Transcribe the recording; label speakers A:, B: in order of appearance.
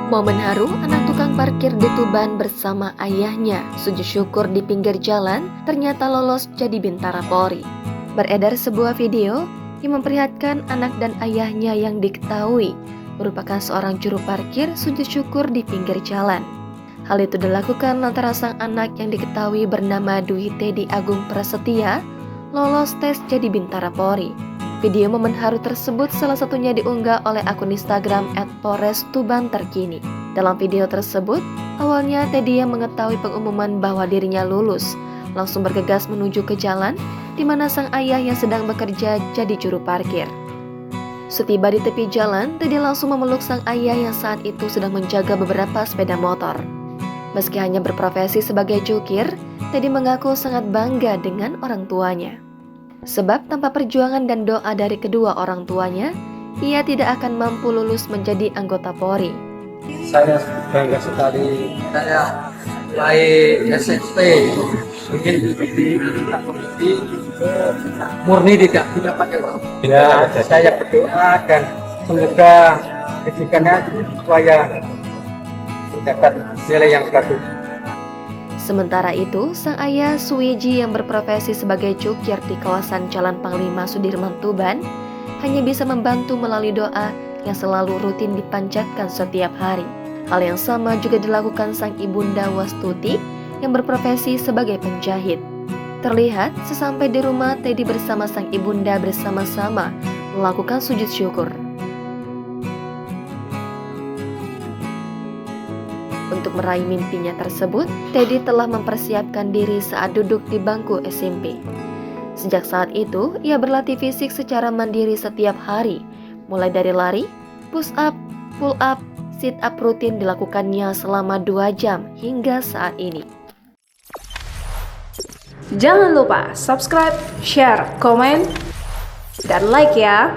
A: Momen haru anak tukang parkir di Tuban bersama ayahnya sujud syukur di pinggir jalan ternyata lolos jadi Bintara Polri. Beredar sebuah video yang memperlihatkan anak dan ayahnya yang diketahui merupakan seorang juru parkir sujud syukur di pinggir jalan. Hal itu dilakukan lantaran sang anak yang diketahui bernama Dwi Teddy Agung Prasetya lolos tes jadi Bintara Polri. Video momen haru tersebut salah satunya diunggah oleh akun Instagram @polres_tuban terkini. Dalam video tersebut, awalnya Teddy yang mengetahui pengumuman bahwa dirinya lulus, langsung bergegas menuju ke jalan di mana sang ayah yang sedang bekerja jadi juru parkir. Setiba di tepi jalan, Teddy langsung memeluk sang ayah yang saat itu sedang menjaga beberapa sepeda motor. Meski hanya berprofesi sebagai jukir, Teddy mengaku sangat bangga dengan orang tuanya. Sebab tanpa perjuangan dan doa dari kedua orang tuanya, ia tidak akan mampu lulus menjadi anggota Polri.
B: Saya bangga sekali. Saya mulai SMP mungkin di murni tidak pakai uang. Ya, saya berdoa dan semoga kedepannya supaya mendapat nilai yang bagus.
A: Sementara itu, sang ayah Suwiji yang berprofesi sebagai cukir di kawasan Jalan Panglima Sudirman Tuban hanya bisa membantu melalui doa yang selalu rutin dipanjatkan setiap hari. Hal yang sama juga dilakukan sang ibunda Wastuti yang berprofesi sebagai penjahit. Terlihat sesampai di rumah, Teddy bersama sang ibunda bersama-sama melakukan sujud syukur. Untuk meraih mimpinya tersebut, Teddy telah mempersiapkan diri saat duduk di bangku SMP. Sejak saat itu, ia berlatih fisik secara mandiri setiap hari, mulai dari lari, push up, pull up, sit up rutin dilakukannya selama 2 jam hingga saat ini.
C: Jangan lupa subscribe, share, komen, dan like ya!